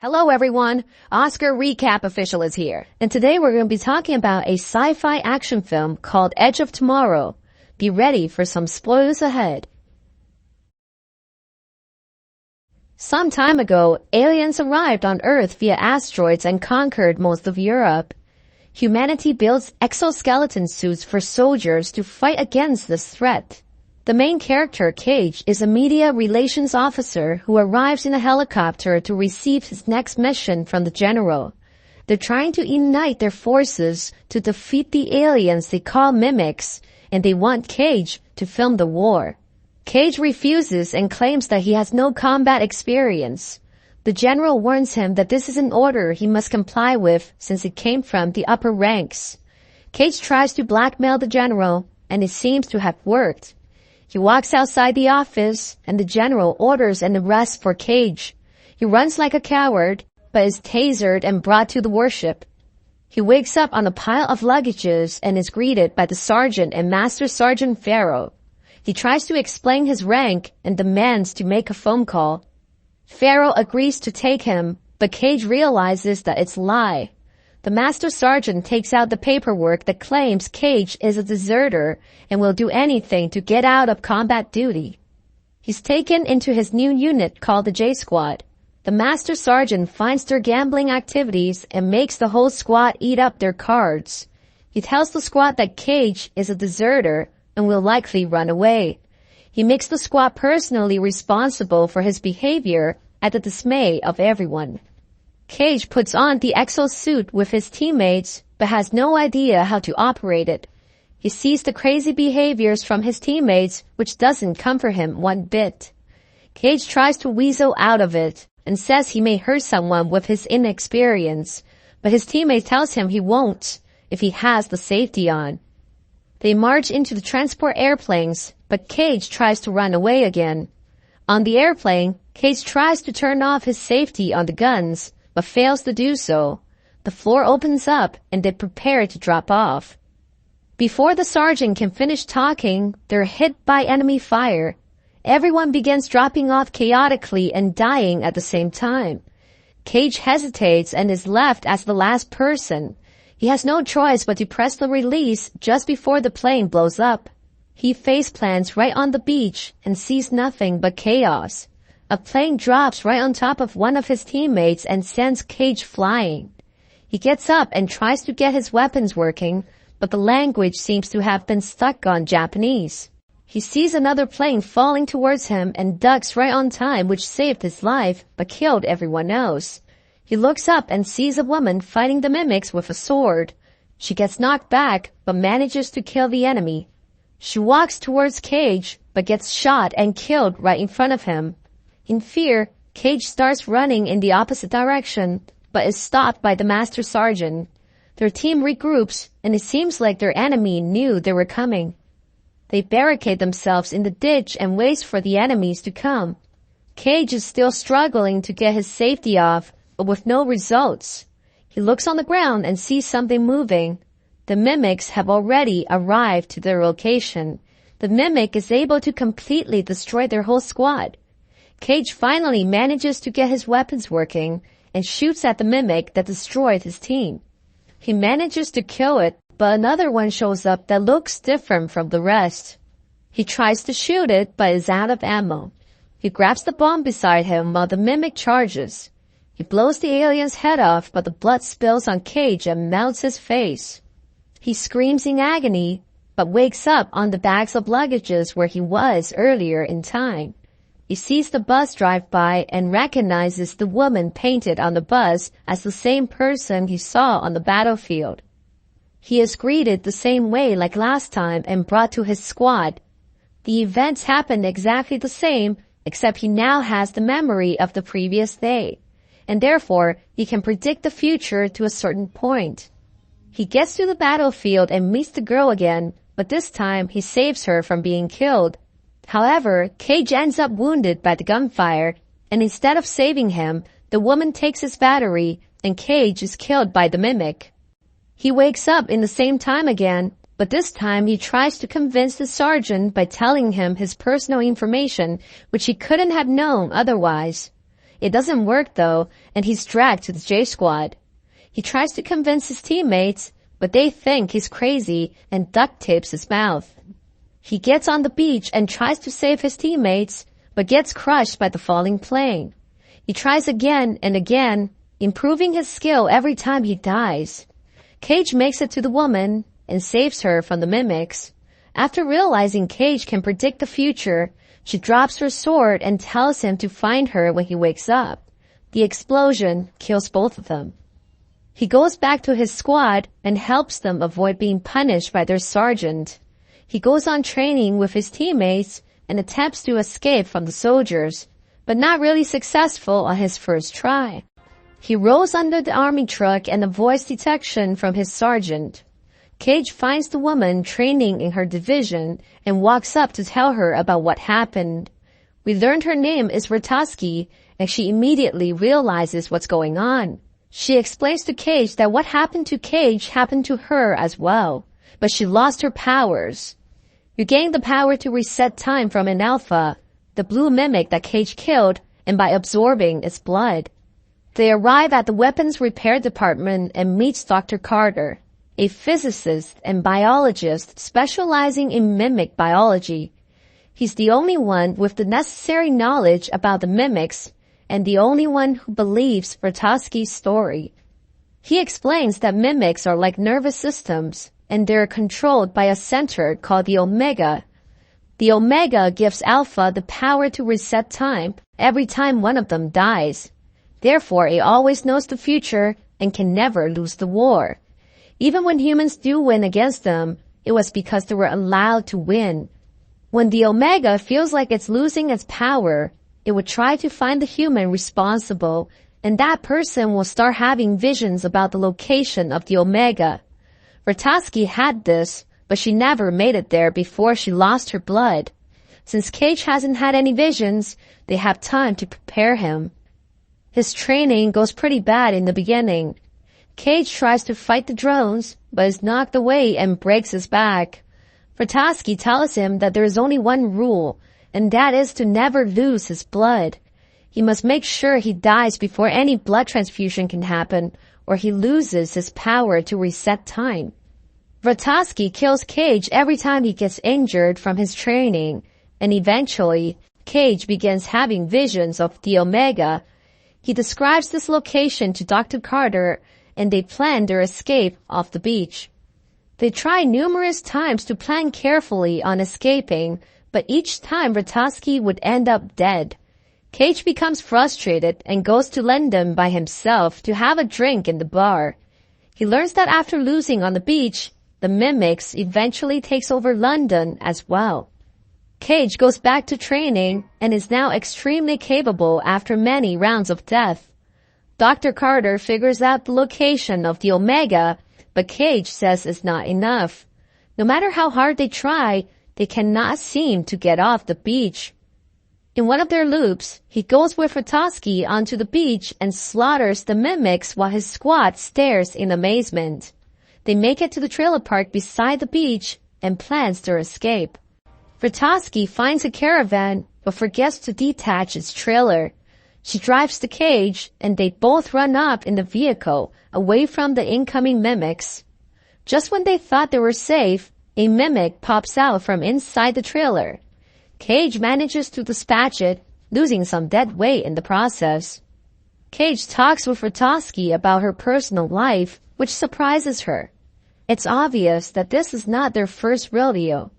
Hello everyone, Oscar Recap Official is here. And today we're going to be talking about a sci-fi action film called Edge of Tomorrow. Be ready for some spoilers ahead. Some time ago, aliens arrived on Earth via asteroids and conquered most of Europe. Humanity builds exoskeleton suits for soldiers to fight against this threat. The main character, Cage, is a media relations officer who arrives in a helicopter to receive his next mission from the general. They're trying to unite their forces to defeat the aliens they call mimics, and they want Cage to film the war. Cage refuses and claims that he has no combat experience. The general warns him that this is an order he must comply with since it came from the upper ranks. Cage tries to blackmail the general, and it seems to have worked. He walks outside the office, and the general orders an arrest for Cage. He runs like a coward, but is tasered and brought to the warship. He wakes up on a pile of luggages and is greeted by the sergeant and Master Sergeant Pharaoh. He tries to explain his rank and demands to make a phone call. Pharaoh agrees to take him, but Cage realizes that it's a lie. The Master Sergeant takes out the paperwork that claims Cage is a deserter and will do anything to get out of combat duty. He's taken into his new unit called the J Squad. The Master Sergeant finds their gambling activities and makes the whole squad eat up their cards. He tells the squad that Cage is a deserter and will likely run away. He makes the squad personally responsible for his behavior at the dismay of everyone. Cage puts on the exosuit with his teammates, but has no idea how to operate it. He sees the crazy behaviors from his teammates, which doesn't comfort him one bit. Cage tries to weasel out of it, and says he may hurt someone with his inexperience, but his teammate tells him he won't, if he has the safety on. They march into the transport airplanes, but Cage tries to run away again. On the airplane, Cage tries to turn off his safety on the guns, but fails to do so. The floor opens up and they prepare to drop off. Before the sergeant can finish talking, they're hit by enemy fire. Everyone begins dropping off chaotically and dying at the same time. Cage hesitates and is left as the last person. He has no choice but to press the release just before the plane blows up. He faceplants right on the beach and sees nothing but chaos. A plane drops right on top of one of his teammates and sends Cage flying. He gets up and tries to get his weapons working, but the language seems to have been stuck on Japanese. He sees another plane falling towards him and ducks right on time, which saved his life, but killed everyone else. He looks up and sees a woman fighting the mimics with a sword. She gets knocked back, but manages to kill the enemy. She walks towards Cage, but gets shot and killed right in front of him. In fear, Cage starts running in the opposite direction, but is stopped by the Master Sergeant. Their team regroups, and it seems like their enemy knew they were coming. They barricade themselves in the ditch and wait for the enemies to come. Cage is still struggling to get his safety off, but with no results. He looks on the ground and sees something moving. The mimics have already arrived to their location. The mimic is able to completely destroy their whole squad. Cage finally manages to get his weapons working and shoots at the mimic that destroyed his team. He manages to kill it, but another one shows up that looks different from the rest. He tries to shoot it, but is out of ammo. He grabs the bomb beside him while the mimic charges. He blows the alien's head off, but the blood spills on Cage and melts his face. He screams in agony, but wakes up on the bags of luggages where he was earlier in time. He sees the bus drive by and recognizes the woman painted on the bus as the same person he saw on the battlefield. He is greeted the same way like last time and brought to his squad. The events happened exactly the same, except he now has the memory of the previous day, and therefore he can predict the future to a certain point. He gets to the battlefield and meets the girl again, but this time he saves her from being killed. However, Cage ends up wounded by the gunfire, and instead of saving him, the woman takes his battery, and Cage is killed by the mimic. He wakes up in the same time again, but this time he tries to convince the sergeant by telling him his personal information, which he couldn't have known otherwise. It doesn't work though, and he's dragged to the J Squad. He tries to convince his teammates, but they think he's crazy and duct tapes his mouth. He gets on the beach and tries to save his teammates, but gets crushed by the falling plane. He tries again and again, improving his skill every time he dies. Cage makes it to the woman and saves her from the mimics. After realizing Cage can predict the future, she drops her sword and tells him to find her when he wakes up. The explosion kills both of them. He goes back to his squad and helps them avoid being punished by their sergeant. He goes on training with his teammates and attempts to escape from the soldiers, but not really successful on his first try. He rolls under the army truck and avoids detection from his sergeant. Cage finds the woman training in her division and walks up to tell her about what happened. We learned her name is Vrataski, and she immediately realizes what's going on. She explains to Cage that what happened to Cage happened to her as well, but she lost her powers. You gain the power to reset time from an alpha, the blue mimic that Cage killed, and by absorbing its blood. They arrive at the weapons repair department and meets Dr. Carter, a physicist and biologist specializing in mimic biology. He's the only one with the necessary knowledge about the mimics and the only one who believes Vrataski's story. He explains that mimics are like nervous systems, and they're controlled by a center called the Omega. The Omega gives Alpha the power to reset time every time one of them dies. Therefore, it always knows the future and can never lose the war. Even when humans do win against them, it was because they were allowed to win. When the Omega feels like it's losing its power, it would try to find the human responsible, and that person will start having visions about the location of the Omega. Vrataski had this, but she never made it there before she lost her blood. Since Cage hasn't had any visions, they have time to prepare him. His training goes pretty bad in the beginning. Cage tries to fight the drones, but is knocked away and breaks his back. Vrataski tells him that there is only one rule, and that is to never lose his blood. He must make sure he dies before any blood transfusion can happen, or he loses his power to reset time. Vrataski kills Cage every time he gets injured from his training, and eventually, Cage begins having visions of the Omega. He describes this location to Dr. Carter, and they plan their escape off the beach. They try numerous times to plan carefully on escaping, but each time Vrataski would end up dead. Cage becomes frustrated and goes to London by himself to have a drink in the bar. He learns that after losing on the beach, the mimics eventually takes over London as well. Cage goes back to training and is now extremely capable after many rounds of death. Dr. Carter figures out the location of the Omega, but Cage says it's not enough. No matter how hard they try, they cannot seem to get off the beach. In one of their loops, he goes with Vrataski onto the beach and slaughters the mimics while his squad stares in amazement. They make it to the trailer park beside the beach and plans their escape. Vrataski finds a caravan but forgets to detach its trailer. She drives the Cage and they both run up in the vehicle away from the incoming mimics. Just when they thought they were safe, a mimic pops out from inside the trailer. Cage manages to dispatch it, losing some dead weight in the process. Cage talks with Vrataski about her personal life, which surprises her. It's obvious that this is not their first rodeo.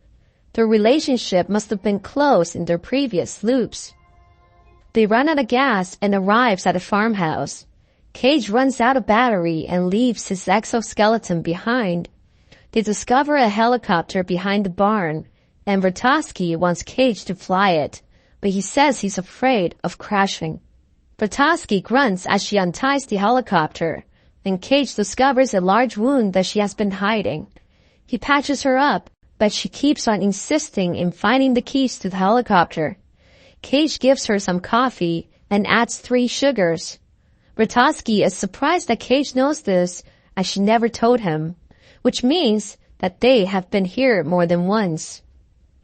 Their relationship must have been close in their previous loops. They run out of gas and arrives at a farmhouse. Cage runs out of battery and leaves his exoskeleton behind. They discover a helicopter behind the barn, and Vrataski wants Cage to fly it, but he says he's afraid of crashing. Vrataski grunts as she unties the helicopter, and Cage discovers a large wound that she has been hiding. He patches her up, but she keeps on insisting in finding the keys to the helicopter. Cage gives her some coffee and adds 3 sugars. Vrataski is surprised that Cage knows this, as she never told him, which means that they have been here more than once.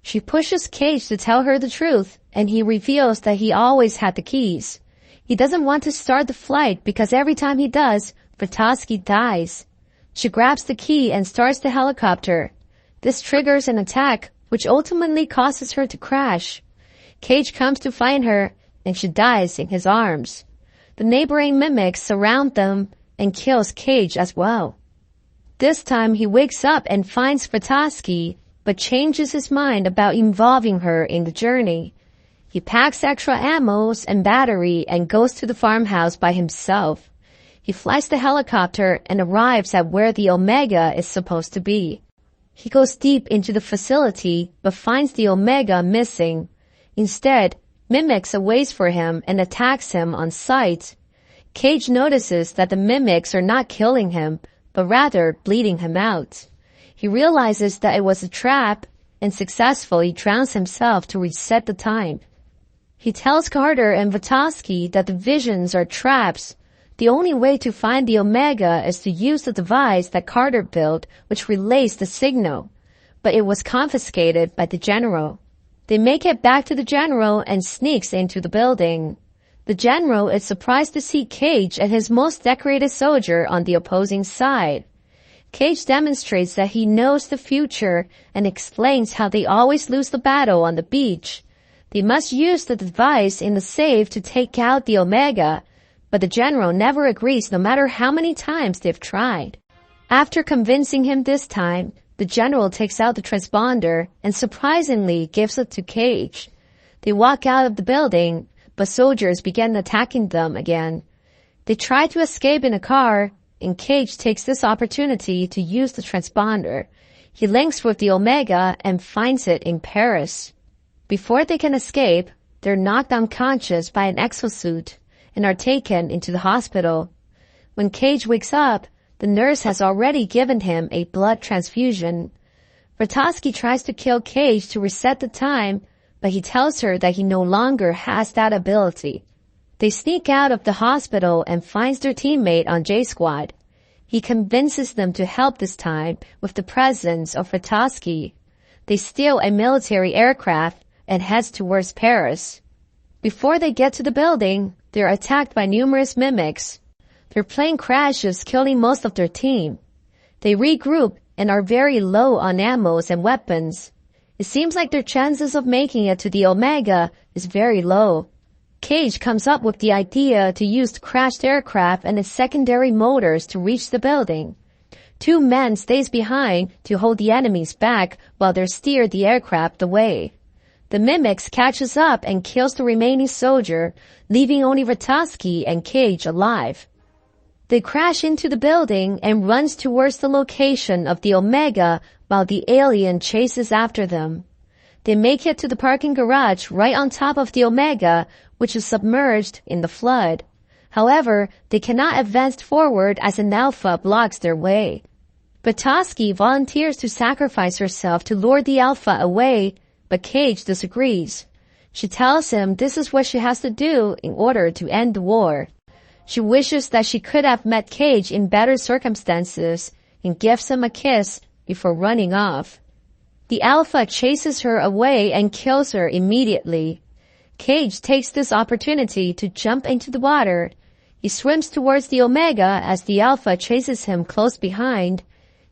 She pushes Cage to tell her the truth, and he reveals that he always had the keys. He doesn't want to start the flight because every time he does, Vrataski dies. She grabs the key and starts the helicopter. This triggers an attack, which ultimately causes her to crash. Cage comes to find her, and she dies in his arms. The neighboring mimics surround them and kills Cage as well. This time he wakes up and finds Vrataski, but changes his mind about involving her in the journey. He packs extra ammo and battery and goes to the farmhouse by himself. He flies the helicopter and arrives at where the Omega is supposed to be. He goes deep into the facility but finds the Omega missing. Instead, mimics awaits for him and attacks him on sight. Cage notices that the mimics are not killing him, but rather bleeding him out. He realizes that it was a trap and successfully drowns himself to reset the time. He tells Carter and Vrataski that the visions are traps. The only way to find the Omega is to use the device that Carter built, which relays the signal. But it was confiscated by the general. They make it back to the general and sneaks into the building. The general is surprised to see Cage and his most decorated soldier on the opposing side. Cage demonstrates that he knows the future and explains how they always lose the battle on the beach. They must use the device in the safe to take out the Omega, but the general never agrees no matter how many times they've tried. After convincing him this time, the general takes out the transponder and surprisingly gives it to Cage. They walk out of the building, but soldiers begin attacking them again. They try to escape in a car, and Cage takes this opportunity to use the transponder. He links with the Omega and finds it in Paris. Before they can escape, they're knocked unconscious by an exosuit and are taken into the hospital. When Cage wakes up, the nurse has already given him a blood transfusion. Vrataski tries to kill Cage to reset the time, but he tells her that he no longer has that ability. They sneak out of the hospital and finds their teammate on J Squad. He convinces them to help this time with the presence of Vrataski. They steal a military aircraft and heads towards Paris. Before they get to the building, they're attacked by numerous mimics. Their plane crashes, killing most of their team. They regroup and are very low on ammo and weapons. It seems like their chances of making it to the Omega is very low. Cage comes up with the idea to use the crashed aircraft and its secondary motors to reach the building. 2 men stays behind to hold the enemies back while they steer the aircraft away. The mimics catches up and kills the remaining soldier, leaving only Vrataski and Cage alive. They crash into the building and runs towards the location of the Omega while the alien chases after them. They make it to the parking garage right on top of the Omega, which is submerged in the flood. However, they cannot advance forward as an Alpha blocks their way. Vrataski volunteers to sacrifice herself to lure the Alpha away, but Cage disagrees. She tells him this is what she has to do in order to end the war. She wishes that she could have met Cage in better circumstances and gives him a kiss before running off. The Alpha chases her away and kills her immediately. Cage takes this opportunity to jump into the water. He swims towards the Omega as the Alpha chases him close behind.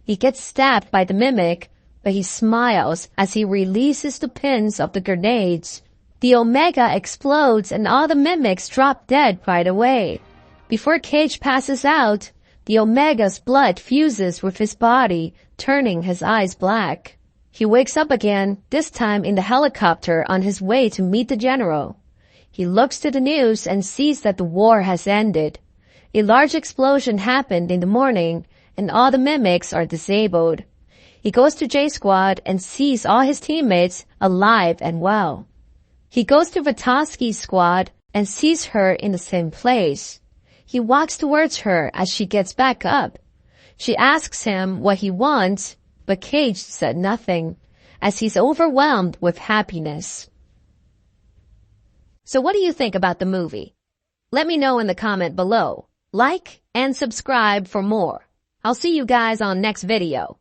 He gets stabbed by the mimic, but he smiles as he releases the pins of the grenades. The Omega explodes and all the mimics drop dead right away. Before Cage passes out, the Omega's blood fuses with his body, turning his eyes black. He wakes up again, this time in the helicopter on his way to meet the general. He looks to the news and sees that the war has ended. A large explosion happened in the morning, and all the mimics are disabled. He goes to J Squad and sees all his teammates alive and well. He goes to Vrataski's squad and sees her in the same place. He walks towards her as she gets back up. She asks him what he wants, but Cage said nothing, as he's overwhelmed with happiness. So what do you think about the movie? Let me know in the comment below. Like and subscribe for more. I'll see you guys on next video.